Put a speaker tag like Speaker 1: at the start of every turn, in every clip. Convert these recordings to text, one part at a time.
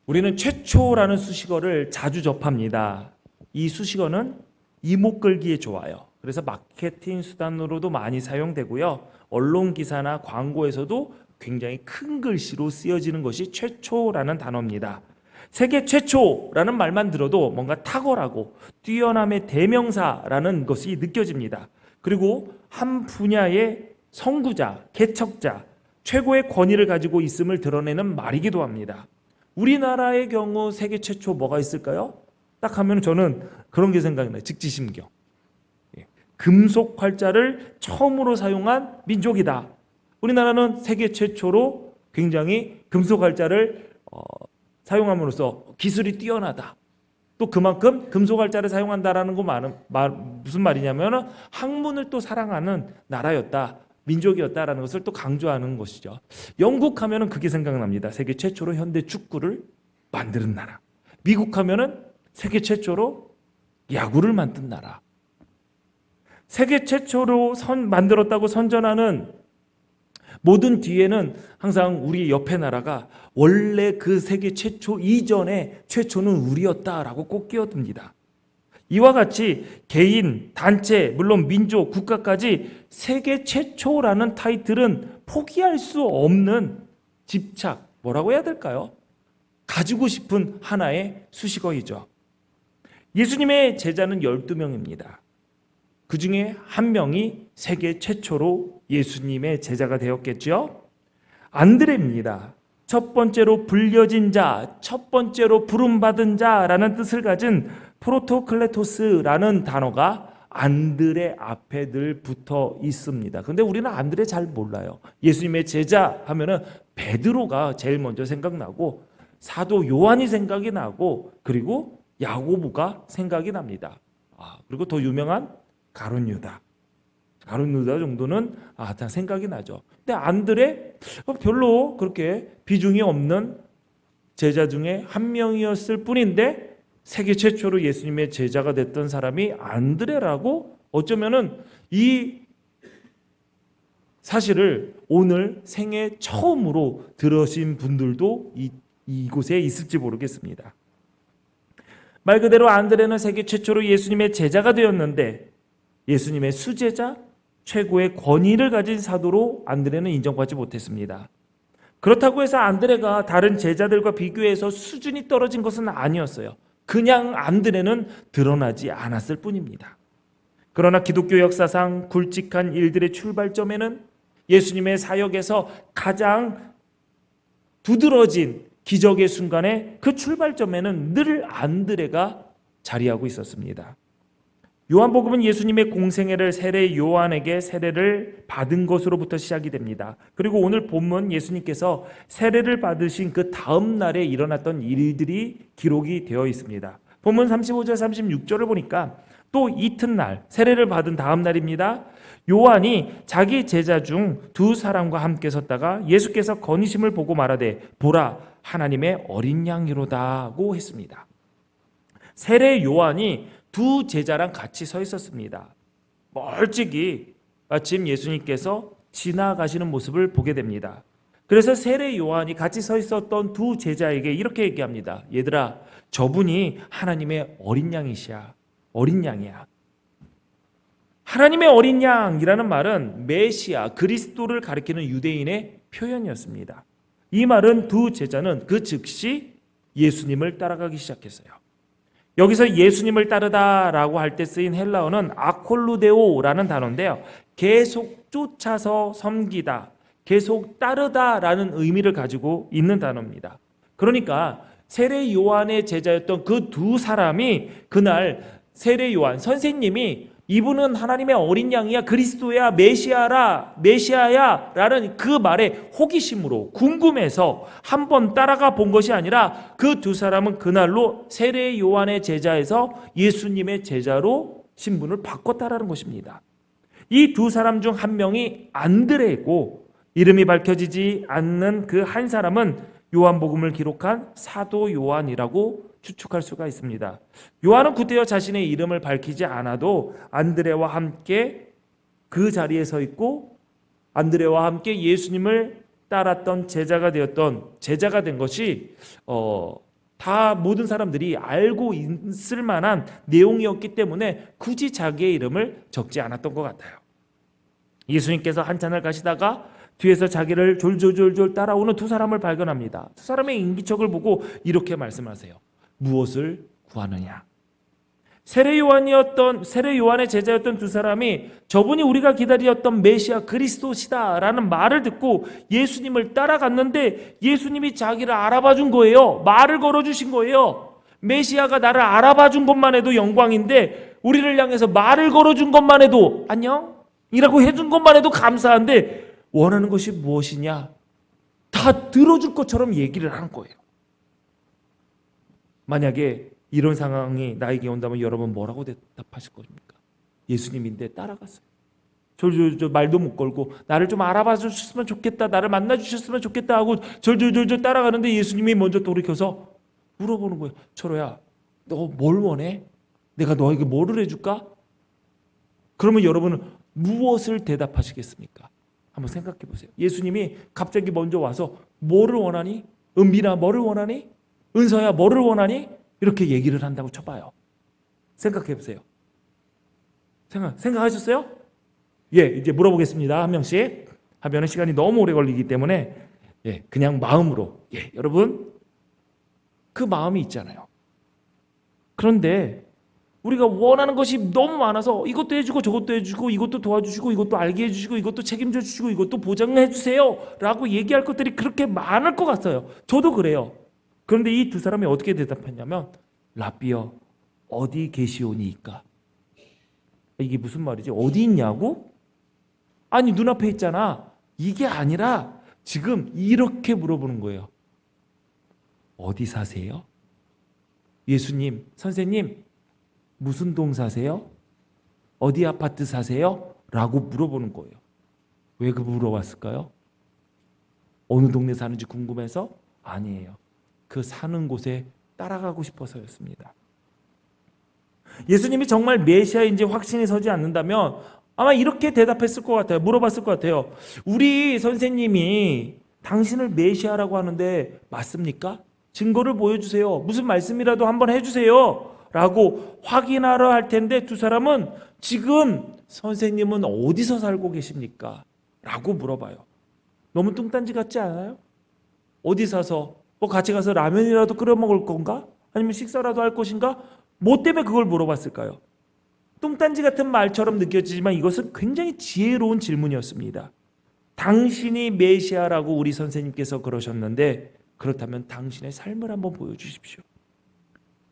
Speaker 1: 우리는 최초라는 수식어를 자주 접합니다. 이 수식어는 이목 끌기에 좋아요. 그래서 마케팅 수단으로도 많이 사용되고요. 언론 기사나 광고에서도 굉장히 큰 글씨로 쓰여지는 것이 최초라는 단어입니다. 세계 최초라는 말만 들어도 뭔가 탁월하고 뛰어남의 대명사라는 것이 느껴집니다. 그리고 한 분야의 선구자, 개척자, 최고의 권위를 가지고 있음을 드러내는 말이기도 합니다. 우리나라의 경우 세계 최초 뭐가 있을까요? 딱 하면 저는 그런 게 생각나요. 직지심경. 금속 활자를 처음으로 사용한 민족이다. 우리나라는 세계 최초로 굉장히 금속 활자를 사용함으로써 기술이 뛰어나다. 또 그만큼 금속 활자를 사용한다라는 거 무슨 말이냐면 학문을 또 사랑하는 나라였다. 민족이었다라는 것을 또 강조하는 것이죠. 영국 하면은 그게 생각납니다. 세계 최초로 현대 축구를 만드는 나라. 미국 하면은 세계 최초로 야구를 만든 나라. 세계 최초로 만들었다고 선전하는 모든 뒤에는 항상 우리 옆에 나라가 원래 그 세계 최초 이전에 최초는 우리였다라고 꼭 끼어듭니다. 이와 같이 개인, 단체, 물론 민족, 국가까지 세계 최초라는 타이틀은 포기할 수 없는 집착, 뭐라고 해야 될까요? 가지고 싶은 하나의 수식어이죠. 예수님의 제자는 12명입니다. 그 중에 한 명이 세계 최초로 예수님의 제자가 되었겠죠. 안드레입니다. 첫 번째로 불려진 자, 첫 번째로 부름받은 자라는 뜻을 가진 프로토클레토스라는 단어가 안드레 앞에 늘 붙어 있습니다. 근데 우리는 안드레 잘 몰라요. 예수님의 제자 하면은 베드로가 제일 먼저 생각나고 사도 요한이 생각이 나고 그리고 야고보가 생각이 납니다. 그리고 더 유명한 가룟 유다 정도는 다 생각이 나죠. 근데 안드레 별로 그렇게 비중이 없는 제자 중에 한 명이었을 뿐인데 세계 최초로 예수님의 제자가 됐던 사람이 안드레라고 어쩌면은 이 사실을 오늘 생애 처음으로 들으신 분들도 이곳에 있을지 모르겠습니다. 말 그대로 안드레는 세계 최초로 예수님의 제자가 되었는데 예수님의 수제자, 최고의 권위를 가진 사도로 안드레는 인정받지 못했습니다. 그렇다고 해서 안드레가 다른 제자들과 비교해서 수준이 떨어진 것은 아니었어요. 그냥 안드레는 드러나지 않았을 뿐입니다. 그러나 기독교 역사상 굵직한 일들의 출발점에는 예수님의 사역에서 가장 두드러진 기적의 순간에 그 출발점에는 늘 안드레가 자리하고 있었습니다. 요한복음은 예수님의 공생애를 세례 요한에게 세례를 받은 것으로부터 시작이 됩니다. 그리고 오늘 본문 예수님께서 세례를 받으신 그 다음 날에 일어났던 일들이 기록이 되어 있습니다. 본문 35절 36절을 보니까 또 이튿날 세례를 받은 다음 날입니다. 요한이 자기 제자 중 두 사람과 함께 섰다가 예수께서 거니심을 보고 말하되 보라 하나님의 어린 양이로다고 했습니다. 세례 요한이 두 제자랑 같이 서 있었습니다. 멀찍이 마침 예수님께서 지나가시는 모습을 보게 됩니다. 그래서 세례 요한이 같이 서 있었던 두 제자에게 이렇게 얘기합니다. 얘들아, 저분이 하나님의 어린 양이시야. 어린 양이야. 하나님의 어린 양이라는 말은 메시아, 그리스도를 가리키는 유대인의 표현이었습니다. 이 말은 두 제자는 그 즉시 예수님을 따라가기 시작했어요. 여기서 예수님을 따르다라고 할 때 쓰인 헬라어는 아콜루데오라는 단어인데요. 계속 쫓아서 섬기다, 계속 따르다라는 의미를 가지고 있는 단어입니다. 그러니까 세례 요한의 제자였던 그 두 사람이 그날 세례 요한 선생님이 이분은 하나님의 어린 양이야, 그리스도야, 메시아야 라는 그 말에 호기심으로 궁금해서 한번 따라가 본 것이 아니라 그 두 사람은 그날로 세례 요한의 제자에서 예수님의 제자로 신분을 바꿨다라는 것입니다. 이 두 사람 중 한 명이 안드레고 이름이 밝혀지지 않는 그 한 사람은 요한복음을 기록한 사도 요한이라고 추측할 수가 있습니다. 요한은 그때여 자신의 이름을 밝히지 않아도 안드레와 함께 그 자리에 서 있고 안드레와 함께 예수님을 따랐던 제자가 된 것이 다 모든 사람들이 알고 있을 만한 내용이었기 때문에 굳이 자기의 이름을 적지 않았던 것 같아요. 예수님께서 한참을 가시다가 뒤에서 자기를 졸졸졸졸 따라오는 두 사람을 발견합니다. 두 사람의 인기척을 보고 이렇게 말씀하세요. 무엇을 구하느냐? 세례 요한의 제자였던 두 사람이 저분이 우리가 기다렸던 메시아 그리스도시다라는 말을 듣고 예수님을 따라갔는데 예수님이 자기를 알아봐 준 거예요. 말을 걸어 주신 거예요. 메시아가 나를 알아봐 준 것만 해도 영광인데 우리를 향해서 말을 걸어 준 것만 해도 안녕이라고 해준 것만 해도 감사한데 원하는 것이 무엇이냐? 다 들어줄 것처럼 얘기를 하는 거예요. 만약에 이런 상황이 나에게 온다면 여러분 뭐라고 대답하실 겁니까? 예수님인데 따라갔어요. 졸졸졸 말도 못 걸고 나를 좀 알아봐 주셨으면 좋겠다, 나를 만나 주셨으면 좋겠다 하고 졸졸졸졸 따라가는데 예수님이 먼저 돌이켜서 물어보는 거예요. 철호야, 너 뭘 원해? 내가 너에게 뭐를 해줄까? 그러면 여러분은 무엇을 대답하시겠습니까? 한번 생각해 보세요. 예수님이 갑자기 먼저 와서 뭐를 원하니? 은빈아 뭐를 원하니? 은서야 뭐를 원하니? 이렇게 얘기를 한다고 쳐봐요. 생각해 보세요. 생각하셨어요? 예, 이제 물어보겠습니다. 한 명씩. 하면은 시간이 너무 오래 걸리기 때문에 그냥 마음으로. 여러분 그 마음이 있잖아요. 그런데 우리가 원하는 것이 너무 많아서 이것도 해주고 저것도 해주고 이것도 도와주시고 이것도 알게 해주시고 이것도 책임져 주시고 이것도 보장해 주세요 라고 얘기할 것들이 그렇게 많을 것 같아요. 저도 그래요. 그런데 이 두 사람이 어떻게 대답했냐면 라비여 어디 계시오니이까? 이게 무슨 말이지? 어디 있냐고? 아니 눈앞에 있잖아. 이게 아니라 지금 이렇게 물어보는 거예요. 어디 사세요? 예수님, 선생님 무슨 동 사세요? 어디 아파트 사세요? 라고 물어보는 거예요. 왜 그 물어봤을까요? 어느 동네 사는지 궁금해서? 아니에요. 그 사는 곳에 따라가고 싶어서였습니다. 예수님이 정말 메시아인지 확신이 서지 않는다면 아마 이렇게 대답했을 것 같아요. 물어봤을 것 같아요. 우리 선생님이 당신을 메시아라고 하는데 맞습니까? 증거를 보여주세요. 무슨 말씀이라도 한번 해주세요. 라고 확인하러 할 텐데 두 사람은 지금 선생님은 어디서 살고 계십니까? 라고 물어봐요. 너무 뚱딴지 같지 않아요? 어디 사서 뭐 같이 가서 라면이라도 끓여 먹을 건가? 아니면 식사라도 할 것인가? 뭐 때문에 그걸 물어봤을까요? 뚱딴지 같은 말처럼 느껴지지만 이것은 굉장히 지혜로운 질문이었습니다. 당신이 메시아라고 우리 선생님께서 그러셨는데 그렇다면 당신의 삶을 한번 보여주십시오.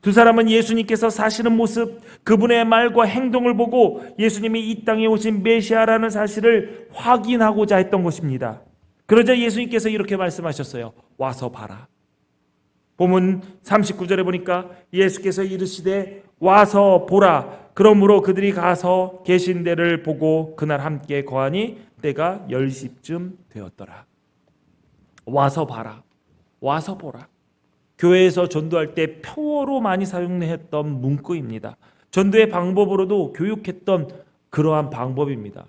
Speaker 1: 두 사람은 예수님께서 사시는 모습, 그분의 말과 행동을 보고 예수님이 이 땅에 오신 메시아라는 사실을 확인하고자 했던 것입니다. 그러자 예수님께서 이렇게 말씀하셨어요. 와서 봐라. 본문 39절에 보니까 예수께서 이르시되 와서 보라. 그러므로 그들이 가서 계신 데를 보고 그날 함께 거하니 때가 10시쯤 되었더라. 와서 봐라. 와서 보라. 교회에서 전도할 때 표어로 많이 사용했던 문구입니다. 전도의 방법으로도 교육했던 그러한 방법입니다.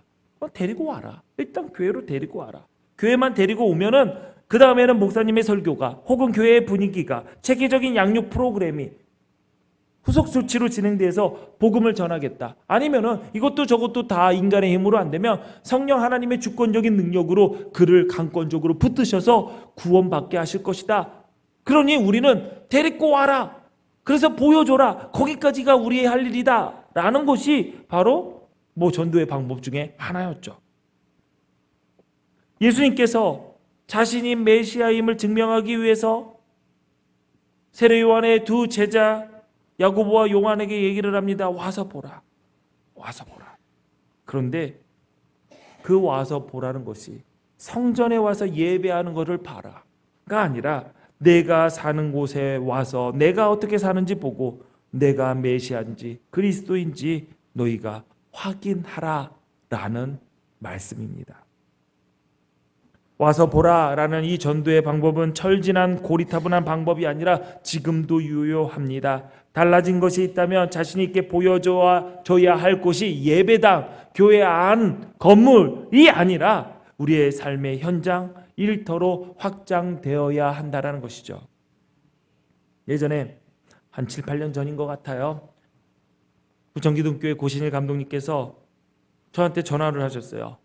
Speaker 1: 데리고 와라. 일단 교회로 데리고 와라. 교회만 데리고 오면은 그 다음에는 목사님의 설교가 혹은 교회의 분위기가 체계적인 양육 프로그램이 후속 조치로 진행돼서 복음을 전하겠다. 아니면은 이것도 저것도 다 인간의 힘으로 안 되면 성령 하나님의 주권적인 능력으로 그를 강권적으로 붙드셔서 구원받게 하실 것이다. 그러니 우리는 데리고 와라. 그래서 보여줘라. 거기까지가 우리의 할 일이다. 라는 것이 바로 전도의 방법 중에 하나였죠. 예수님께서 자신이 메시아임을 증명하기 위해서 세례 요한의 두 제자 야고보와 요한에게 얘기를 합니다. 와서 보라. 와서 보라. 그런데 그 와서 보라는 것이 성전에 와서 예배하는 것을 봐라가 아니라 내가 사는 곳에 와서 내가 어떻게 사는지 보고 내가 메시아인지 그리스도인지 너희가 확인하라라는 말씀입니다. 와서 보라라는 이 전도의 방법은 철진한 고리타분한 방법이 아니라 지금도 유효합니다. 달라진 것이 있다면 자신 있게 보여줘야 할 곳이 예배당, 교회 안, 건물이 아니라 우리의 삶의 현장, 일터로 확장되어야 한다는 것이죠. 예전에 한 7, 8년 전인 것 같아요. 부천기둥교회 고신일 감독님께서 저한테 전화를 하셨어요.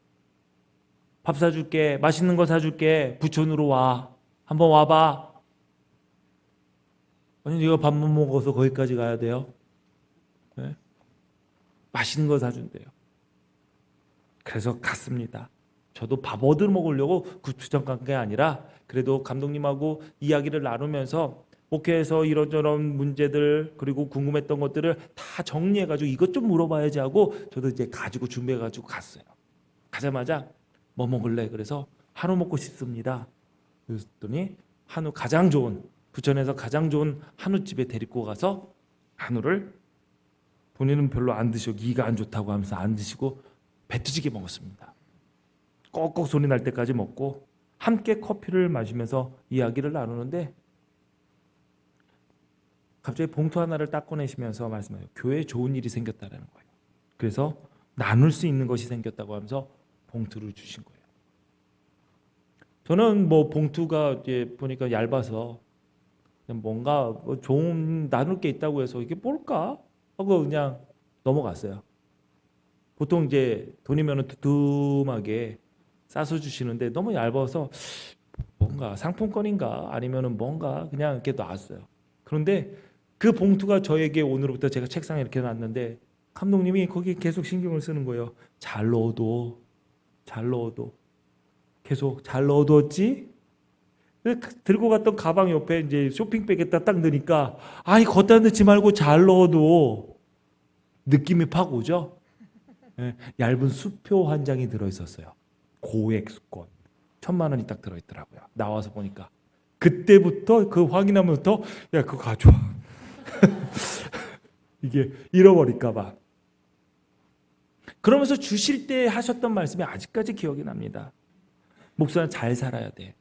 Speaker 1: 밥 사줄게, 맛있는 거 사줄게, 부천으로 와. 한번 와봐. 아니, 네가 밥 못 먹어서 거기까지 가야 돼요? 네? 맛있는 거 사준대요. 그래서 갔습니다. 저도 밥 얻어 먹으려고 부천 간 게 아니라 그래도 감독님하고 이야기를 나누면서 목회에서 이런저런 문제들 그리고 궁금했던 것들을 다 정리해가지고 이것 좀 물어봐야지 하고 저도 이제 가지고 준비해가지고 갔어요. 가자마자 뭐 먹을래? 그래서 한우 먹고 싶습니다. 그랬더니 한우 가장 좋은 부천에서 가장 좋은 한우집에 데리고 가서 한우를 본인은 별로 안 드시고 이가 안 좋다고 하면서 안 드시고 배 터지게 먹었습니다. 꼭꼭 소리 날 때까지 먹고 함께 커피를 마시면서 이야기를 나누는데 갑자기 봉투 하나를 딱 꺼내시면서 말씀해요. 교회에 좋은 일이 생겼다는 거예요. 그래서 나눌 수 있는 것이 생겼다고 하면서 봉투를 주신 거예요. 저는 뭐 봉투가 이제 보니까 얇아서 뭔가 뭐 좋은 나눌 게 있다고 해서 이게 뭘까 하고 그냥 넘어갔어요. 보통 이제 돈이면 두툼하게 싸서 주시는데 너무 얇아서 뭔가 상품권인가 아니면은 뭔가 그냥 이렇게 놨어요. 그런데 그 봉투가 저에게 오늘부터 제가 책상에 이렇게 놨는데 감독님이 거기 계속 신경을 쓰는 거예요. 잘 넣어도 계속 잘 넣어뒀지? 들고 갔던 가방 옆에 이제 쇼핑백에다 딱 넣으니까 아니 걷다 넣지 말고 잘 넣어도 느낌이 팍 오죠? 네, 얇은 수표 한 장이 들어있었어요. 고액 수권 1,000만 원이 딱 들어있더라고요. 나와서 보니까 그때부터 그 확인하면서 야 그거 가져와. 이게 잃어버릴까 봐. 그러면서 주실 때 하셨던 말씀이 아직까지 기억이 납니다. 목사는 잘 살아야 돼.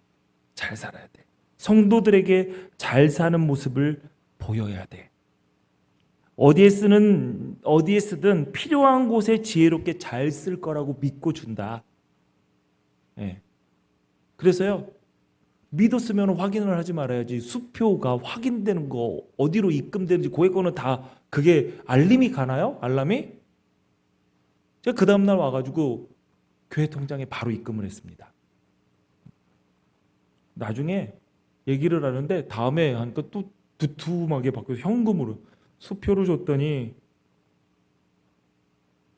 Speaker 1: 잘 살아야 돼. 성도들에게 잘 사는 모습을 보여야 돼. 어디에 쓰든 필요한 곳에 지혜롭게 잘 쓸 거라고 믿고 준다. 네. 그래서요. 믿었으면 확인을 하지 말아야지. 수표가 확인되는 거 어디로 입금되는지 고액권은 다 그게 알림이 가나요? 알람이? 제가 그 다음날 와가지고 교회 통장에 바로 입금을 했습니다. 나중에 얘기를 하는데 다음에 하니까 또 두툼하게 바뀌어서 현금으로 수표를 줬더니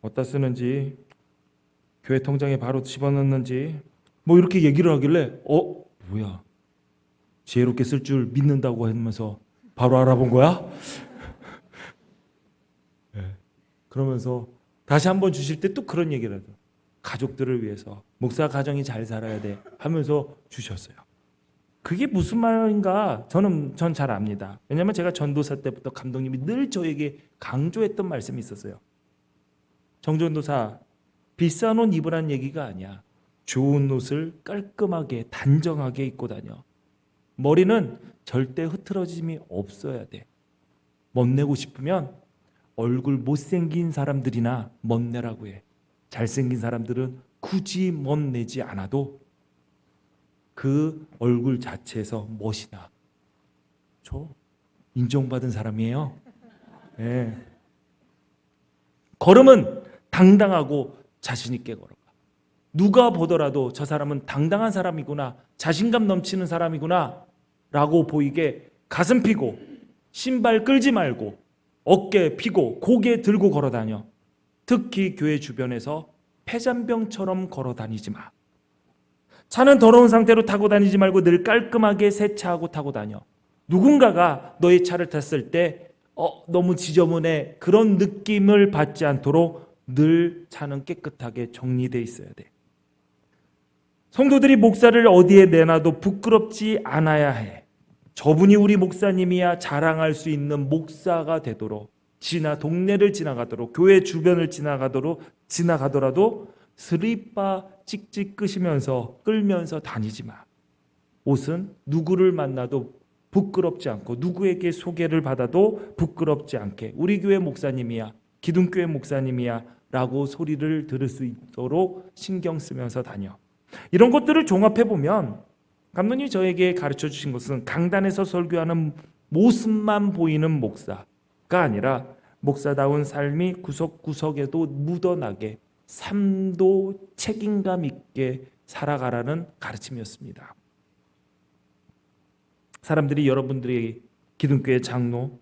Speaker 1: 어디다 쓰는지 교회 통장에 바로 집어넣는지 뭐 이렇게 얘기를 하길래 뭐야 지혜롭게 쓸 줄 믿는다고 하면서 바로 알아본 거야? 네. 그러면서 다시 한번 주실 때 또 그런 얘기를 하죠. 가족들을 위해서 목사 가정이 잘 살아야 돼 하면서 주셨어요. 그게 무슨 말인가 전 잘 압니다. 왜냐하면 제가 전도사 때부터 감독님이 늘 저에게 강조했던 말씀이 있었어요. 정전도사 비싼 옷 입으란 얘기가 아니야. 좋은 옷을 깔끔하게 단정하게 입고 다녀. 머리는 절대 흐트러짐이 없어야 돼. 멋내고 싶으면 얼굴 못생긴 사람들이나 멋내라고 해. 잘생긴 사람들은 굳이 멋내지 않아도 그 얼굴 자체에서 멋이 나. 저 인정받은 사람이에요. 네. 걸음은 당당하고 자신 있게 걸어가. 누가 보더라도 저 사람은 당당한 사람이구나, 자신감 넘치는 사람이구나 라고 보이게 가슴 피고 신발 끌지 말고 어깨 피고 고개 들고 걸어 다녀. 특히 교회 주변에서 폐잔병처럼 걸어 다니지 마. 차는 더러운 상태로 타고 다니지 말고 늘 깔끔하게 세차하고 타고 다녀. 누군가가 너의 차를 탔을 때 너무 지저분해 그런 느낌을 받지 않도록 늘 차는 깨끗하게 정리되어 있어야 돼. 성도들이 목사를 어디에 내놔도 부끄럽지 않아야 해. 저분이 우리 목사님이야 자랑할 수 있는 목사가 되도록 동네를 지나가도록 교회 주변을 지나가더라도 스리빠 찍찍 끌면서 다니지 마. 옷은 누구를 만나도 부끄럽지 않고 누구에게 소개를 받아도 부끄럽지 않게 우리 교회 목사님이야 기둥교회 목사님이야 라고 소리를 들을 수 있도록 신경 쓰면서 다녀. 이런 것들을 종합해 보면 감독님이 저에게 가르쳐 주신 것은 강단에서 설교하는 모습만 보이는 목사가 아니라 목사다운 삶이 구석구석에도 묻어나게 삶도 책임감 있게 살아가라는 가르침이었습니다. 사람들이 여러분들에게 기둥교회 장로,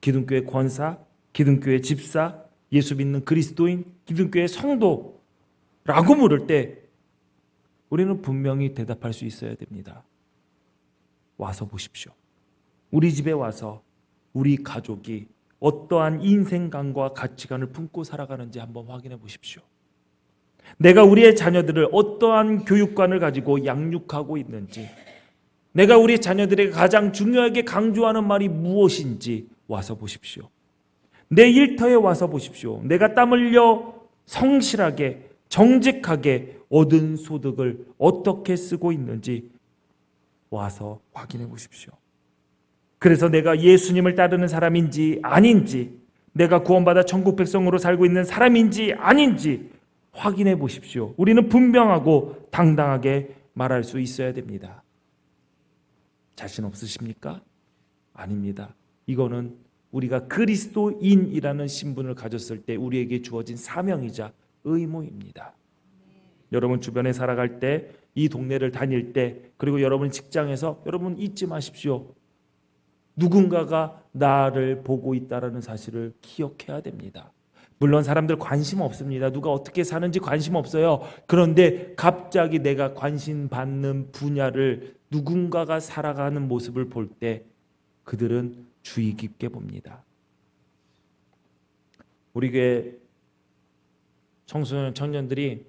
Speaker 1: 기둥교회 권사, 기둥교회 집사, 예수 믿는 그리스도인, 기둥교회 성도라고 물을 때 우리는 분명히 대답할 수 있어야 됩니다. 와서 보십시오. 우리 집에 와서 우리 가족이 어떠한 인생관과 가치관을 품고 살아가는지 한번 확인해 보십시오. 내가 우리의 자녀들을 어떠한 교육관을 가지고 양육하고 있는지, 내가 우리 자녀들에게 가장 중요하게 강조하는 말이 무엇인지 와서 보십시오. 내 일터에 와서 보십시오. 내가 땀 흘려 성실하게 정직하게 얻은 소득을 어떻게 쓰고 있는지 와서 확인해 보십시오. 그래서 내가 예수님을 따르는 사람인지 아닌지, 내가 구원받아 천국 백성으로 살고 있는 사람인지 아닌지 확인해 보십시오. 우리는 분명하고 당당하게 말할 수 있어야 됩니다. 자신 없으십니까? 아닙니다. 이거는 우리가 그리스도인이라는 신분을 가졌을 때 우리에게 주어진 사명이자 의무입니다. 여러분 주변에 살아갈 때, 이 동네를 다닐 때, 그리고 여러분 직장에서 여러분 잊지 마십시오. 누군가가 나를 보고 있다는 사실을 기억해야 됩니다. 물론 사람들 관심 없습니다. 누가 어떻게 사는지 관심 없어요. 그런데 갑자기 내가 관심 받는 분야를 누군가가 살아가는 모습을 볼 때 그들은 주의 깊게 봅니다. 우리 교회 청소년 청년들이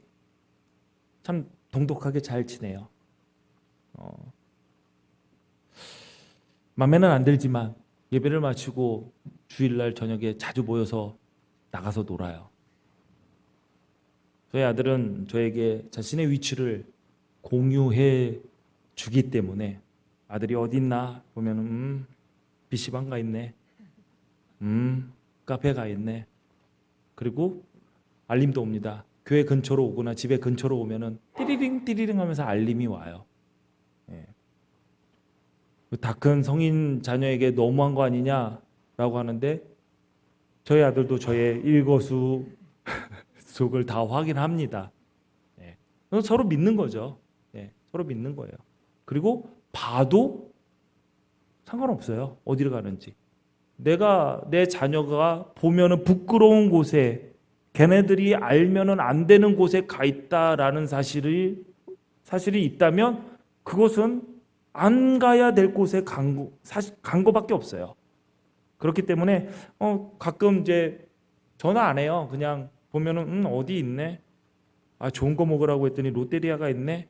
Speaker 1: 참 동독하게 잘 지내요. 마음에는 안 들지만 예배를 마치고 주일날 저녁에 자주 모여서 나가서 놀아요. 저희 아들은 저에게 자신의 위치를 공유해 주기 때문에 아들이 어디 있나 보면 PC방 가 있네, 카페 가 있네. 그리고 알림도 옵니다. 교회 근처로 오거나 집에 근처로 오면은 띠리링 띠리링 하면서 알림이 와요. 다 큰 성인 자녀에게 너무한 거 아니냐라고 하는데 저희 아들도 저의 일거수 속을 다 확인합니다. 서로 믿는 거죠. 서로 믿는 거예요. 그리고 봐도 상관없어요. 어디를 가는지. 내가 내 자녀가 보면은 부끄러운 곳에, 걔네들이 알면은 안 되는 곳에 가 있다라는 사실이 있다면 그것은 안 가야 될 곳에 간 거밖에 없어요. 그렇기 때문에 가끔 이제 전화 안 해요. 그냥 보면은 어디 있네. 좋은 거 먹으라고 했더니 롯데리아가 있네.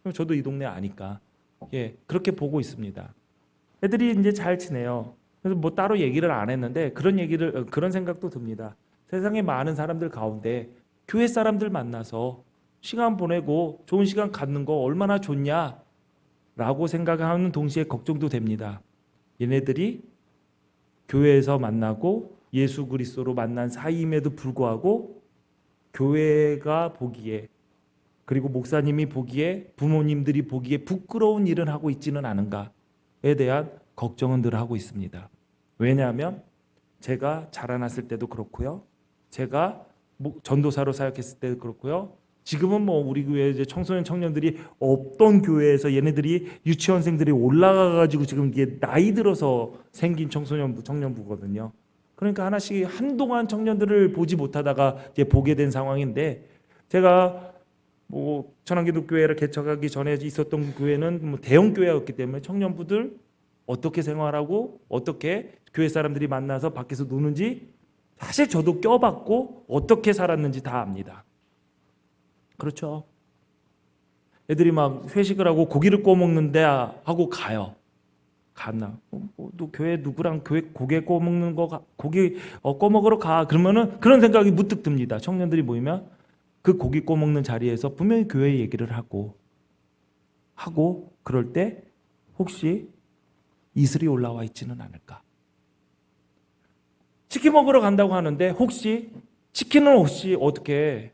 Speaker 1: 그럼 저도 이 동네 아니까 그렇게 보고 있습니다. 애들이 이제 잘 지내요. 그래서 뭐 따로 얘기를 안 했는데 그런 생각도 듭니다. 세상에 많은 사람들 가운데 교회 사람들 만나서 시간 보내고 좋은 시간 갖는 거 얼마나 좋냐라고 생각하는 동시에 걱정도 됩니다. 얘네들이 교회에서 만나고 예수 그리스도로 만난 사이임에도 불구하고 교회가 보기에, 그리고 목사님이 보기에, 부모님들이 보기에 부끄러운 일을 하고 있지는 않은가에 대한 걱정은 늘 하고 있습니다. 왜냐하면 제가 자라났을 때도 그렇고요, 제가 전도사로 사역했을 때도 그렇고요, 지금은 우리 교회 이제 청소년 청년들이 없던 교회에서 얘네들이 유치원생들이 올라가가지고 지금 이게 나이 들어서 생긴 청소년부 청년부거든요. 그러니까 하나씩 한동안 청년들을 보지 못하다가 이제 보게 된 상황인데, 제가 천안기독교회를 개척하기 전에 있었던 교회는 대형 교회였기 때문에 청년부들 어떻게 생활하고 어떻게 교회 사람들이 만나서 밖에서 노는지 사실 저도 껴봤고 어떻게 살았는지 다 압니다. 그렇죠. 애들이 막 회식을 하고 고기를 구워 먹는데 하고 가요. 갔나? 너 교회 누구랑 고기 구워 먹는 거 고기 구워 먹으러 가. 그러면은 그런 생각이 문득 듭니다. 청년들이 모이면 그 고기 구워 먹는 자리에서 분명히 교회 얘기를 하고 그럴 때 혹시 이슬이 올라와 있지는 않을까? 치킨 먹으러 간다고 하는데 혹시 치킨은 어떻게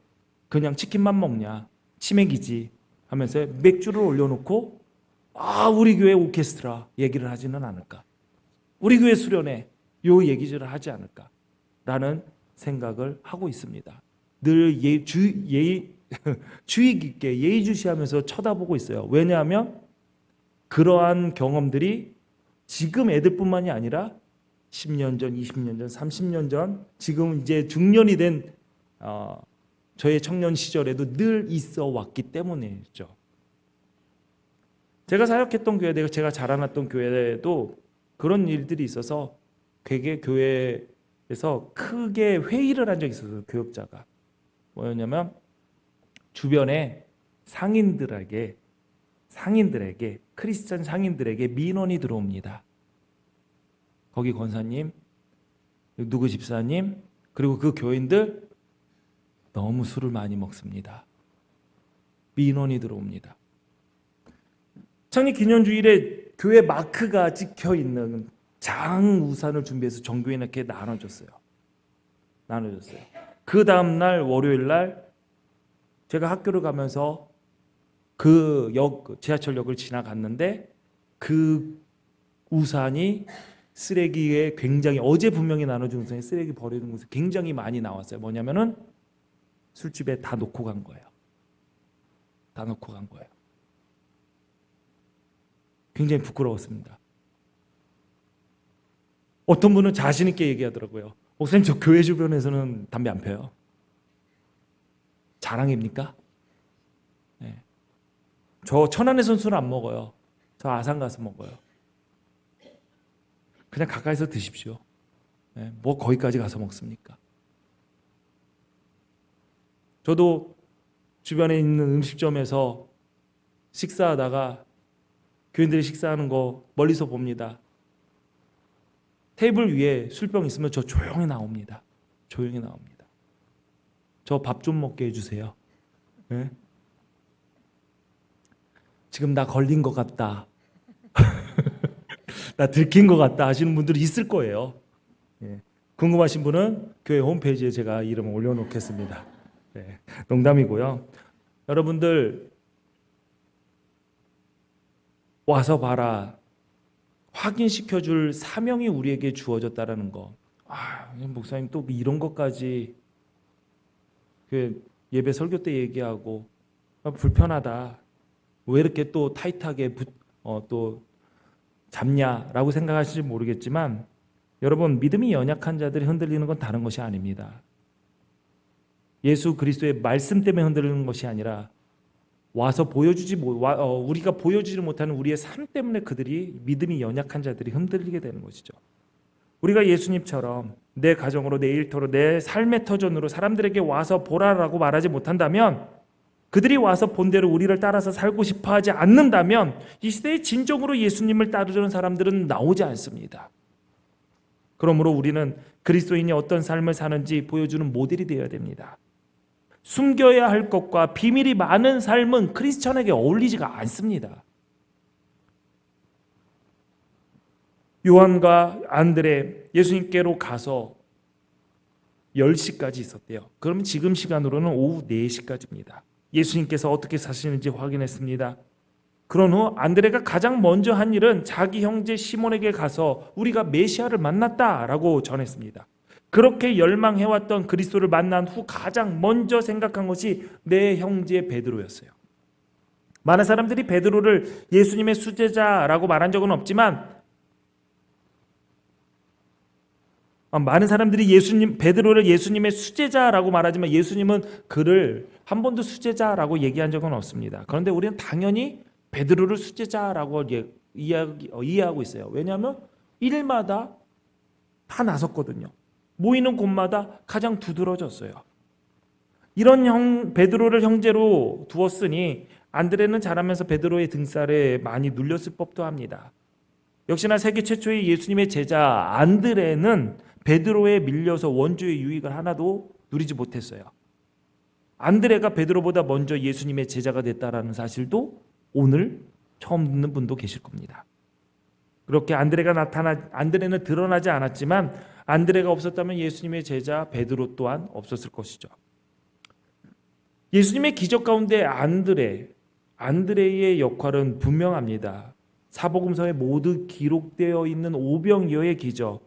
Speaker 1: 그냥 치킨만 먹냐, 치맥이지 하면서 맥주를 올려놓고 우리 교회 오케스트라 얘기를 하지는 않을까? 우리 교회 수련회 요 얘기를 하지 않을까라는 생각을 하고 있습니다. 늘 주의 깊게 예의주시하면서 쳐다보고 있어요. 왜냐하면 그러한 경험들이 지금 애들뿐만이 아니라 10년 전, 20년 전, 30년 전, 지금 이제 중년이 된 저의 청년 시절에도 늘 있어 왔기 때문이죠. 제가 사역했던 교회, 제가 자라났던 교회에도 그런 일들이 있어서 되게 교회에서 크게 회의를 한 적이 있었어요. 교역자가 뭐였냐면 주변에 상인들에게 크리스찬 상인들에게 민원이 들어옵니다. 거기 권사님, 누구 집사님, 그리고 그 교인들 너무 술을 많이 먹습니다. 민원이 들어옵니다. 창립 기념주일에 교회 마크가 찍혀 있는 장우산을 준비해서 전교인에게 나눠줬어요. 그 다음날 월요일날 제가 학교를 가면서 그 지하철역을 지나갔는데 그 우산이 쓰레기에 굉장히, 어제 분명히 나눠준 우산이 쓰레기 버리는 곳에 굉장히 많이 나왔어요. 뭐냐면은 술집에 다 놓고 간 거예요. 굉장히 부끄러웠습니다. 어떤 분은 자신 있게 얘기하더라고요. 목사님, 저 교회 주변에서는 담배 안 펴요. 자랑입니까? 네. 저 천안에서는 술 안 먹어요. 저 아산 가서 먹어요. 그냥 가까이서 드십시오. 네. 뭐 거기까지 가서 먹습니까? 저도 주변에 있는 음식점에서 식사하다가 교인들이 식사하는 거 멀리서 봅니다. 테이블 위에 술병 있으면 저 조용히 나옵니다. 저 밥 좀 먹게 해주세요. 네? 지금 나 걸린 것 같다. 나 들킨 것 같다 하시는 분들이 있을 거예요. 네. 궁금하신 분은 교회 홈페이지에 제가 이름을 올려놓겠습니다. 네. 농담이고요. 여러분들 와서 봐라. 확인시켜줄 사명이 우리에게 주어졌다라는 거. 목사님 또 이런 것까지 예배 설교 때 얘기하고 불편하다. 왜 이렇게 또 타이트하게 또 잡냐라고 생각하실지 모르겠지만 여러분, 믿음이 연약한 자들이 흔들리는 건 다른 것이 아닙니다. 예수 그리스도의 말씀 때문에 흔들리는 것이 아니라 우리가 보여주지 못하는 우리의 삶 때문에 그들이, 믿음이 연약한 자들이 흔들리게 되는 것이죠. 우리가 예수님처럼 내 가정으로, 내 일터로, 내 삶의 터전으로 사람들에게 와서 보라라고 말하지 못한다면, 그들이 와서 본대로 우리를 따라서 살고 싶어 하지 않는다면 이 시대에 진정으로 예수님을 따르는 사람들은 나오지 않습니다. 그러므로 우리는 그리스도인이 어떤 삶을 사는지 보여주는 모델이 되어야 됩니다. 숨겨야 할 것과 비밀이 많은 삶은 크리스천에게 어울리지가 않습니다. 요한과 안드레 예수님께로 가서 10시까지 있었대요. 그러면 지금 시간으로는 오후 4시까지입니다. 예수님께서 어떻게 사시는지 확인했습니다. 그런 후 안드레가 가장 먼저 한 일은 자기 형제 시몬에게 가서 우리가 메시아를 만났다라고 전했습니다. 그렇게 열망해왔던 그리스도를 만난 후 가장 먼저 생각한 것이 내 형제 베드로였어요. 많은 사람들이 베드로를 예수님의 수제자라고 말한 적은 없지만, 많은 사람들이 베드로를 예수님의 수제자라고 말하지만 예수님은 그를 한 번도 수제자라고 얘기한 적은 없습니다. 그런데 우리는 당연히 베드로를 수제자라고 이해하고 있어요. 왜냐하면 일마다 다 나섰거든요. 모이는 곳마다 가장 두드러졌어요. 이런 베드로를 형제로 두었으니 안드레는 자라면서 베드로의 등살에 많이 눌렸을 법도 합니다. 역시나 세계 최초의 예수님의 제자 안드레는 베드로에 밀려서 원조의 유익을 하나도 누리지 못했어요. 안드레가 베드로보다 먼저 예수님의 제자가 됐다라는 사실도 오늘 처음 듣는 분도 계실 겁니다. 그렇게 안드레는 드러나지 않았지만 안드레가 없었다면 예수님의 제자 베드로 또한 없었을 것이죠. 예수님의 기적 가운데 안드레의 역할은 분명합니다. 사복음서에 모두 기록되어 있는 오병이어의 기적,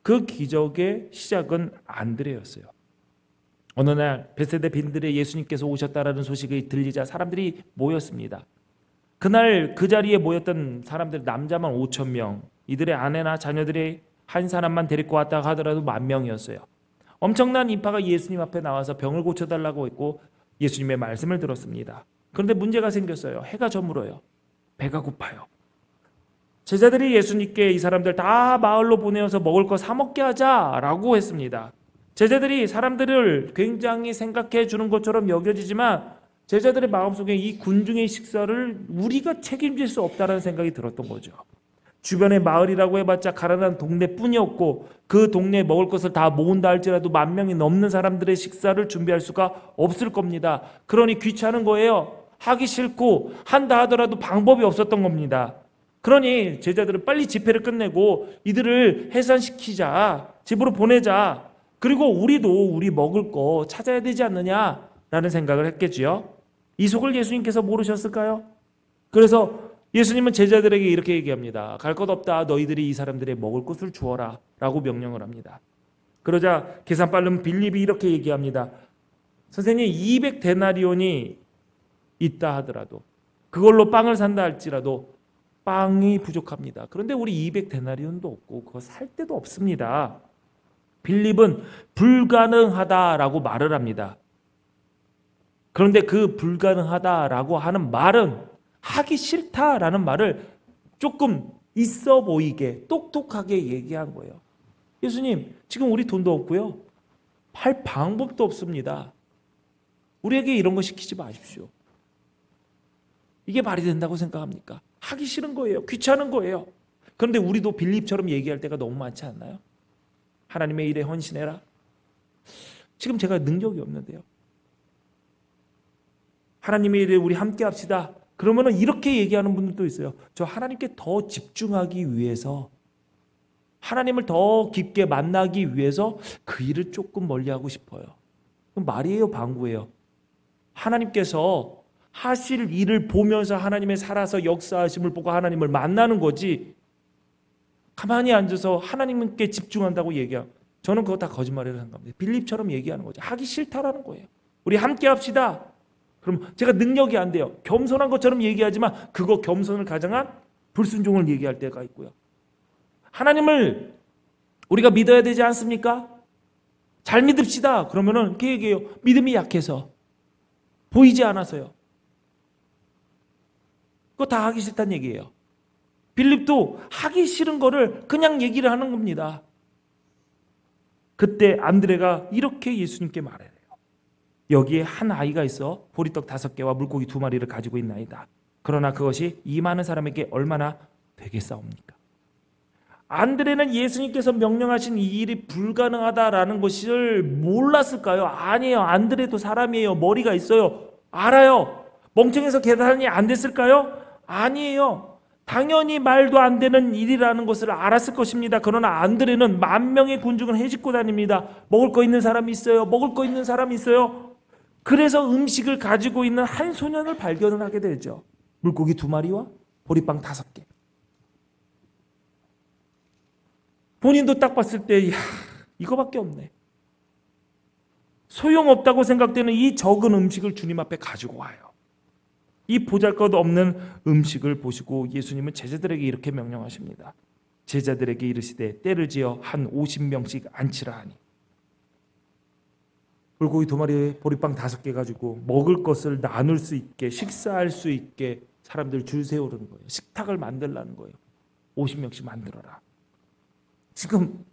Speaker 1: 그 기적의 시작은 안드레였어요. 어느 날 벳세다 빈들에 예수님께서 오셨다라는 소식이 들리자 사람들이 모였습니다. 그날 그 자리에 모였던 사람들 남자만 5천 명, 이들의 아내나 자녀들이 한 사람만 데리고 왔다 하더라도 10,000명이었어요. 엄청난 인파가 예수님 앞에 나와서 병을 고쳐달라고 했고 예수님의 말씀을 들었습니다. 그런데 문제가 생겼어요. 해가 저물어요. 배가 고파요. 제자들이 예수님께 이 사람들 다 마을로 보내어서 먹을 거 사 먹게 하자라고 했습니다. 제자들이 사람들을 굉장히 생각해 주는 것처럼 여겨지지만 제자들의 마음속에 이 군중의 식사를 우리가 책임질 수 없다는 생각이 들었던 거죠. 주변의 마을이라고 해봤자 가난한 동네뿐이었고 그 동네에 먹을 것을 다 모은다 할지라도 10,000명이 넘는 사람들의 식사를 준비할 수가 없을 겁니다. 그러니 귀찮은 거예요. 하기 싫고 한다 하더라도 방법이 없었던 겁니다. 그러니 제자들은 빨리 집회를 끝내고 이들을 해산시키자, 집으로 보내자. 그리고 우리도 우리 먹을 거 찾아야 되지 않느냐라는 생각을 했겠지요. 이 속을 예수님께서 모르셨을까요? 그래서 예수님은 제자들에게 이렇게 얘기합니다. 갈 것 없다. 너희들이 이 사람들의 먹을 것을 주어라 라고 명령을 합니다. 그러자 계산 빠른 빌립이 이렇게 얘기합니다. 선생님, 200데나리온이 있다 하더라도, 그걸로 빵을 산다 할지라도 빵이 부족합니다. 그런데 우리 200데나리온도 없고 그거 살 데도 없습니다. 빌립은 불가능하다라고 말을 합니다. 그런데 그 불가능하다라고 하는 말은 하기 싫다라는 말을 조금 있어 보이게 똑똑하게 얘기한 거예요. 예수님, 지금 우리 돈도 없고요. 할 방법도 없습니다. 우리에게 이런 거 시키지 마십시오. 이게 말이 된다고 생각합니까? 하기 싫은 거예요. 귀찮은 거예요. 그런데 우리도 빌립처럼 얘기할 때가 너무 많지 않나요? 하나님의 일에 헌신해라. 지금 제가 능력이 없는데요. 하나님의 일에 우리 함께 합시다. 그러면은 이렇게 얘기하는 분들도 있어요. 저 하나님께 더 집중하기 위해서, 하나님을 더 깊게 만나기 위해서 그 일을 조금 멀리하고 싶어요. 그럼 말이에요, 방구예요? 하나님께서 하실 일을 보면서 하나님의 살아서 역사하심을 보고 하나님을 만나는 거지, 가만히 앉아서 하나님께 집중한다고 얘기하고, 저는 그거 다 거짓말이라고 생각합니다. 빌립처럼 얘기하는 거죠. 하기 싫다라는 거예요. 우리 함께 합시다. 그럼 제가 능력이 안 돼요. 겸손한 것처럼 얘기하지만 그거 겸손을 가장한 불순종을 얘기할 때가 있고요. 하나님을 우리가 믿어야 되지 않습니까? 잘 믿읍시다. 그러면은 이렇게 얘기해요. 믿음이 약해서, 보이지 않아서요. 그거 다 하기 싫다는 얘기예요. 빌립도 하기 싫은 거를 그냥 얘기를 하는 겁니다. 그때 안드레가 이렇게 예수님께 말해요. 여기에 한 아이가 있어 보리떡 5개와 물고기 2마리를 가지고 있나이다. 그러나 그것이 이 많은 사람에게 얼마나 되겠사옵니까? 안드레는 예수님께서 명령하신 이 일이 불가능하다라는 것을 몰랐을까요? 아니에요. 안드레도 사람이에요. 머리가 있어요. 알아요. 멍청해서 계산이 안 됐을까요? 아니에요. 당연히 말도 안 되는 일이라는 것을 알았을 것입니다. 그러나 안드레는 10,000명의 군중을 헤집고 다닙니다. 먹을 거 있는 사람이 있어요. 먹을 거 있는 사람이 있어요. 그래서 음식을 가지고 있는 한 소년을 발견을 하게 되죠. 물고기 2마리와 보리빵 5개. 본인도 딱 봤을 때 이거밖에 없네. 소용없다고 생각되는 이 적은 음식을 주님 앞에 가지고 와요. 이 보잘것없는 음식을 보시고 예수님은 제자들에게 이렇게 명령하십니다. 제자들에게 이르시되 때를 지어 한 50명씩 앉히라 하니, 물고기 2마리 보리빵 5개 가지고 먹을 것을 나눌 수 있게, 식사할 수 있게 사람들 줄 세우는 거예요. 식탁을 만들라는 거예요. 50명씩 만들어라. 지금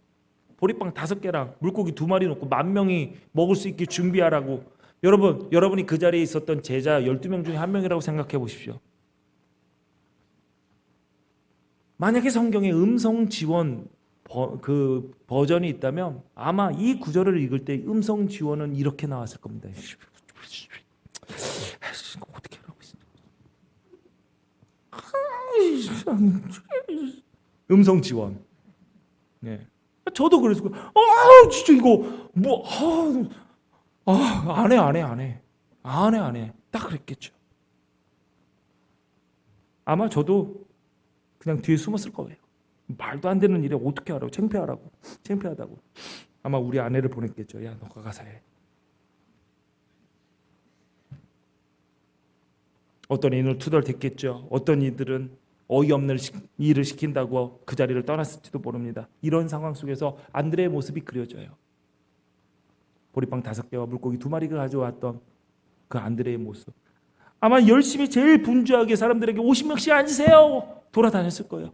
Speaker 1: 보리빵 5개랑 물고기 2마리 놓고 10,000명이 먹을 수 있게 준비하라고. 여러분이 그 자리에 있었던 제자 12명 중에 1명이라고 생각해 보십시오. 만약에 성경에 음성 지원 그 버전이 있다면 아마 이 구절을 읽을 때 음성 지원은 이렇게 나왔을 겁니다. 어떻게 하라고 음성 지원. 네. 저도 그래서 진짜 이거 뭐 안 해. 딱 그랬겠죠. 아마 저도 그냥 뒤에 숨었을 거예요. 말도 안 되는 일에 어떻게 하라고, 창피하다고. 아마 우리 아내를 보냈겠죠. 야, 너가 가서 해. 어떤 이는 투덜댔겠죠. 어떤 이들은 어이없는 일을 시킨다고 그 자리를 떠났을지도 모릅니다. 이런 상황 속에서 안드레의 모습이 그려져요. 보리빵 5개와 물고기 2마리가 가져왔던 그 안드레의 모습. 아마 열심히 제일 분주하게 사람들에게 50명씩 앉으세요 돌아다녔을 거예요.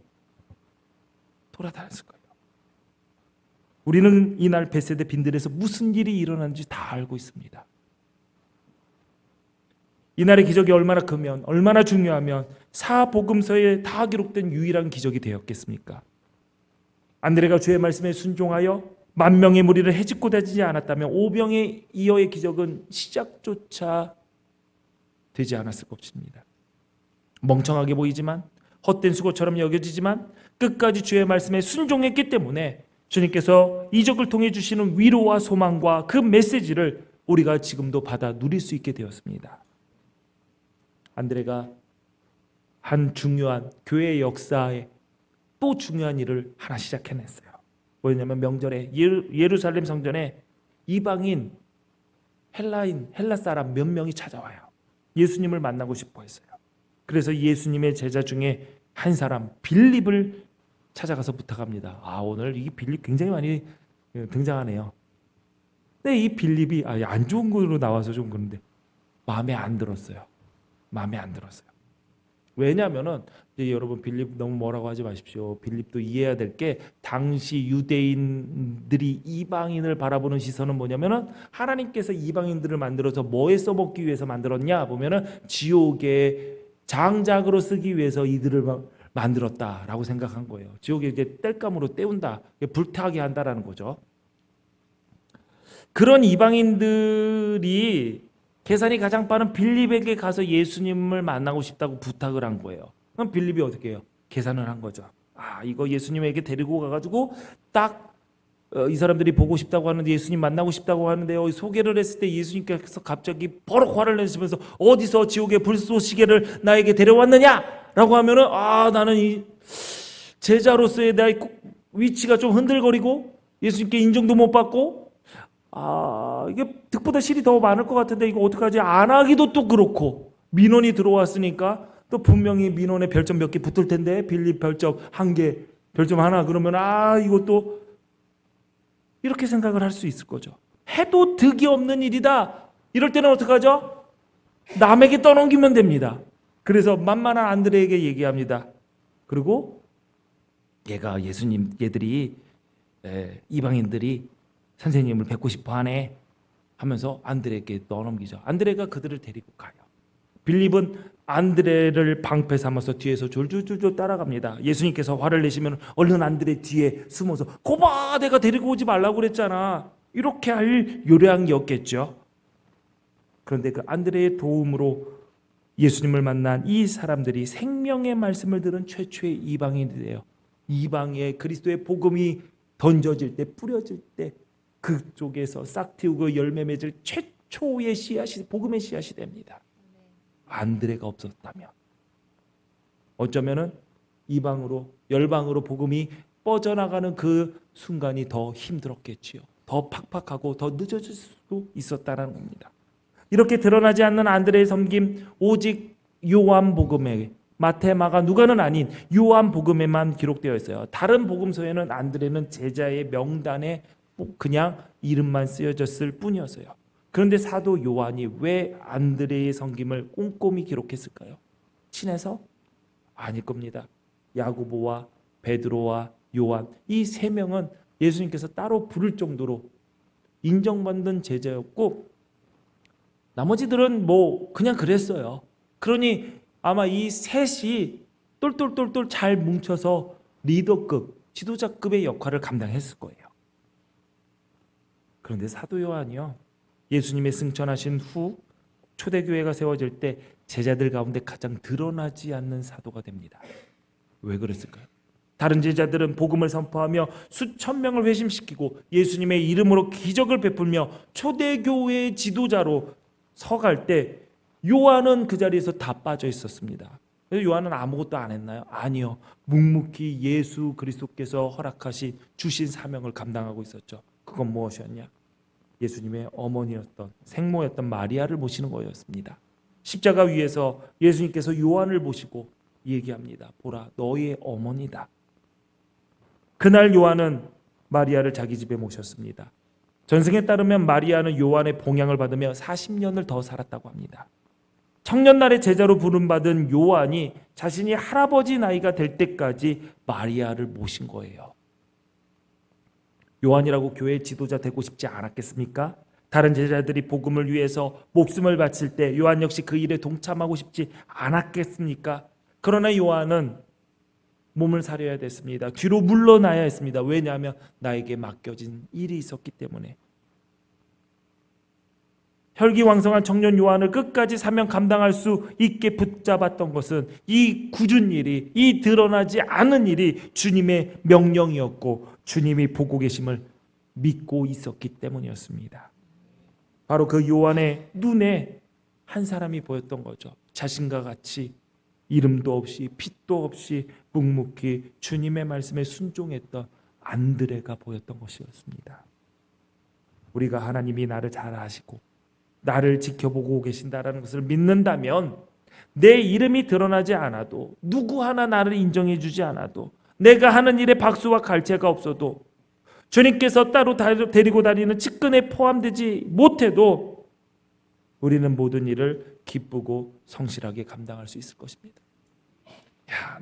Speaker 1: 우리는 이날 벳세다 빈들에서 무슨 일이 일어났는지 다 알고 있습니다. 이날의 기적이 얼마나 크면, 얼마나 중요하면 사복음서에 다 기록된 유일한 기적이 되었겠습니까? 안드레가 주의 말씀에 순종하여 10,000명의 무리를 헤집고 다니지 않았다면 오병의 이어의 기적은 시작조차 되지 않았을 것입니다. 멍청하게 보이지만, 헛된 수고처럼 여겨지지만 끝까지 주의 말씀에 순종했기 때문에 주님께서 이적을 통해 주시는 위로와 소망과 그 메시지를 우리가 지금도 받아 누릴 수 있게 되었습니다. 안드레가 한 중요한 교회의 역사에 또 중요한 일을 하나 시작해냈어요. 뭐냐면 명절에 예루살렘 성전에 이방인, 헬라 사람 몇 명이 찾아와요. 예수님을 만나고 싶어 했어요. 그래서 예수님의 제자 중에 한 사람 빌립을 찾아가서 부탁합니다. 오늘 이 빌립 굉장히 많이 등장하네요. 근데 이 빌립이 안 좋은 걸로 나와서 좀 그런데 마음에 안 들었어요. 왜냐하면은 여러분 빌립 너무 뭐라고 하지 마십시오. 빌립도 이해해야 될 게 당시 유대인들이 이방인을 바라보는 시선은 뭐냐면은 하나님께서 이방인들을 만들어서 뭐에 써먹기 위해서 만들었냐 보면은 지옥의 장작으로 쓰기 위해서 이들을 만들었다라고 생각한 거예요. 지옥에 이제 땔감으로 때운다, 불타게 한다라는 거죠. 그런 이방인들이 계산이 가장 빠른 빌립에게 가서 예수님을 만나고 싶다고 부탁을 한 거예요. 그럼 빌립이 어떻게 해요? 계산을 한 거죠. 이거 예수님에게 데리고 가가지고 딱 이 사람들이 보고 싶다고 하는데, 예수님 만나고 싶다고 하는데요, 소개를 했을 때 예수님께서 갑자기 버럭 화를 내시면서 어디서 지옥의 불쏘시개를 나에게 데려왔느냐라고 하면은 나는 이 제자로서의 나의 위치가 좀 흔들거리고 예수님께 인정도 못 받고 이게 득보다 실이 더 많을 것 같은데 이거 어떡하지? 안 하기도 또 그렇고, 민원이 들어왔으니까 또 분명히 민원에 별점 몇 개 붙을 텐데 빌립 별점 1개, 별점 1 그러면 이것도 이렇게 생각을 할 수 있을 거죠. 해도 득이 없는 일이다. 이럴 때는 어떡하죠? 남에게 떠넘기면 됩니다. 그래서 만만한 안드레에게 얘기합니다. 그리고 얘들이 이방인들이 선생님을 뵙고 싶어 하네 하면서 안드레에게 떠넘기죠. 안드레가 그들을 데리고 가요. 빌립은 안드레를 방패 삼아서 뒤에서 졸졸졸 따라갑니다. 예수님께서 화를 내시면 얼른 안드레 뒤에 숨어서 거봐, 내가 데리고 오지 말라고 그랬잖아, 이렇게 할 요량이었겠죠. 그런데 그 안드레의 도움으로 예수님을 만난 이 사람들이 생명의 말씀을 들은 최초의 이방인이래요. 이방에 그리스도의 복음이 던져질 때, 뿌려질 때 그쪽에서 싹 틔우고 열매 맺을 최초의 씨앗이, 복음의 씨앗이 됩니다. 안드레가 없었다면 어쩌면은 이방으로, 열방으로 복음이 뻗어나가는 그 순간이 더 힘들었겠지요. 더 팍팍하고 더 늦어질 수도 있었다는 겁니다. 이렇게 드러나지 않는 안드레의 섬김, 오직 요한복음에, 마태, 마가, 누가는 아닌 요한복음에만 기록되어 있어요. 다른 복음서에는 안드레는 제자의 명단에 그냥 이름만 쓰여졌을 뿐이었어요. 그런데 사도 요한이 왜 안드레의 섬김을 꼼꼼히 기록했을까요? 친해서? 아닐 겁니다. 야고보와 베드로와 요한, 이 3명은 예수님께서 따로 부를 정도로 인정받는 제자였고 나머지들은 그냥 그랬어요. 그러니 아마 이 셋이 똘똘똘똘 잘 뭉쳐서 리더급, 지도자급의 역할을 감당했을 거예요. 그런데 사도 요한이요, 예수님의 승천하신 후 초대교회가 세워질 때 제자들 가운데 가장 드러나지 않는 사도가 됩니다. 왜 그랬을까요? 다른 제자들은 복음을 선포하며 수천 명을 회심시키고 예수님의 이름으로 기적을 베풀며 초대교회의 지도자로 서갈 때 요한은 그 자리에서 다 빠져 있었습니다. 그래서 요한은 아무것도 안 했나요? 아니요. 묵묵히 예수 그리스도께서 허락하신 주신 사명을 감당하고 있었죠. 그건 무엇이었냐? 예수님의 어머니였던 생모였던 마리아를 모시는 거였습니다. 십자가 위에서 예수님께서 요한을 보시고 얘기합니다. 보라, 너의 어머니다. 그날 요한은 마리아를 자기 집에 모셨습니다. 전승에 따르면 마리아는 요한의 봉양을 받으며 40년을 더 살았다고 합니다. 청년날의 제자로 부름받은 요한이 자신이 할아버지 나이가 될 때까지 마리아를 모신 거예요. 요한이라고 교회의 지도자 되고 싶지 않았겠습니까? 다른 제자들이 복음을 위해서 목숨을 바칠 때 요한 역시 그 일에 동참하고 싶지 않았겠습니까? 그러나 요한은 몸을 사려야 됐습니다. 뒤로 물러나야 했습니다. 왜냐하면 나에게 맡겨진 일이 있었기 때문에. 혈기왕성한 청년 요한을 끝까지 사명 감당할 수 있게 붙잡았던 것은 이 굳은 일이, 이 드러나지 않은 일이 주님의 명령이었고 주님이 보고 계심을 믿고 있었기 때문이었습니다. 바로 그 요한의 눈에 한 사람이 보였던 거죠. 자신과 같이 이름도 없이 빛도 없이 묵묵히 주님의 말씀에 순종했던 안드레가 보였던 것이었습니다. 우리가 하나님이 나를 잘 아시고 나를 지켜보고 계신다라는 것을 믿는다면 내 이름이 드러나지 않아도 누구 하나 나를 인정해 주지 않아도 내가 하는 일에 박수와 갈채가 없어도 주님께서 따로 데리고 다니는 측근에 포함되지 못해도 우리는 모든 일을 기쁘고 성실하게 감당할 수 있을 것입니다.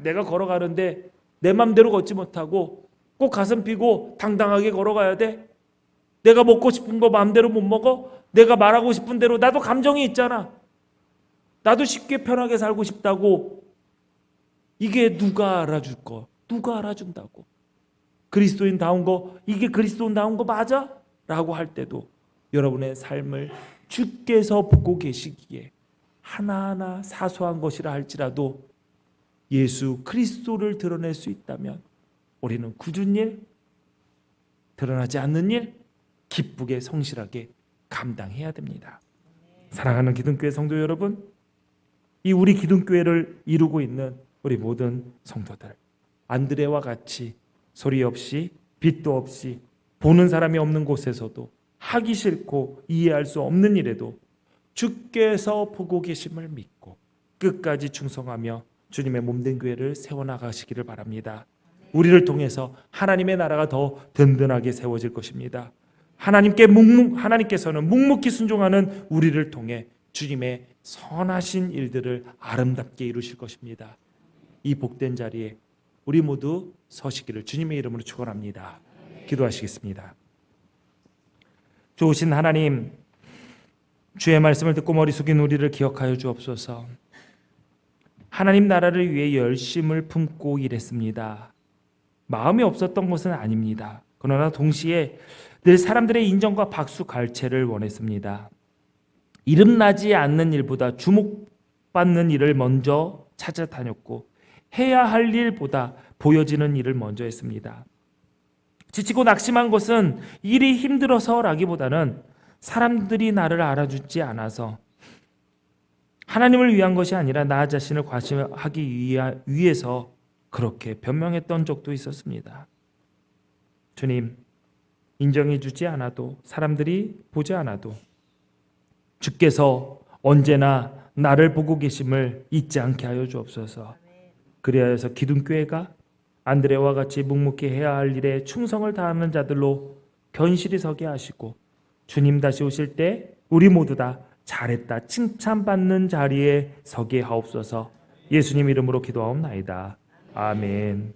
Speaker 1: 내가 걸어가는데 내 맘대로 걷지 못하고 꼭 가슴 피고 당당하게 걸어가야 돼? 내가 먹고 싶은 거 마음대로 못 먹어? 내가 말하고 싶은 대로 나도 감정이 있잖아. 나도 쉽게 편하게 살고 싶다고. 이게 누가 알아줄 거? 누가 알아준다고? 그리스도인다운 거, 이게 그리스도인다운 거 맞아? 라고 할 때도 여러분의 삶을 주께서 보고 계시기에 하나하나 사소한 것이라 할지라도 예수 그리스도를 드러낼 수 있다면 우리는 굳은 일, 드러나지 않는 일 기쁘게 성실하게 감당해야 됩니다. 사랑하는 기둥교회 성도 여러분, 이 우리 기둥교회를 이루고 있는 우리 모든 성도들, 안드레와 같이 소리 없이 빛도 없이 보는 사람이 없는 곳에서도 하기 싫고 이해할 수 없는 일에도 주께서 보고 계심을 믿고 끝까지 충성하며 주님의 몸된 교회를 세워나가시기를 바랍니다. 우리를 통해서 하나님의 나라가 더 든든하게 세워질 것입니다. 하나님께서는 묵묵히 순종하는 우리를 통해 주님의 선하신 일들을 아름답게 이루실 것입니다. 이 복된 자리에 우리 모두 서시기를 주님의 이름으로 축원합니다. 기도하시겠습니다. 좋으신 하나님, 주의 말씀을 듣고 머리 숙인 우리를 기억하여 주옵소서. 하나님 나라를 위해 열심을 품고 일했습니다. 마음이 없었던 것은 아닙니다. 그러나 동시에 늘 사람들의 인정과 박수 갈채를 원했습니다. 이름나지 않는 일보다 주목받는 일을 먼저 찾아다녔고 해야 할 일보다 보여지는 일을 먼저 했습니다. 지치고 낙심한 것은 일이 힘들어서라기보다는 사람들이 나를 알아주지 않아서 하나님을 위한 것이 아니라 나 자신을 과시하기 위해서 그렇게 변명했던 적도 있었습니다. 주님, 인정해 주지 않아도 사람들이 보지 않아도 주께서 언제나 나를 보고 계심을 잊지 않게 하여 주옵소서. 그리하여서 기둥교회가 안드레와 같이 묵묵히 해야 할 일에 충성을 다하는 자들로 견실히 서게 하시고 주님 다시 오실 때 우리 모두 다 잘했다 칭찬받는 자리에 서게 하옵소서. 예수님 이름으로 기도하옵나이다. 아멘.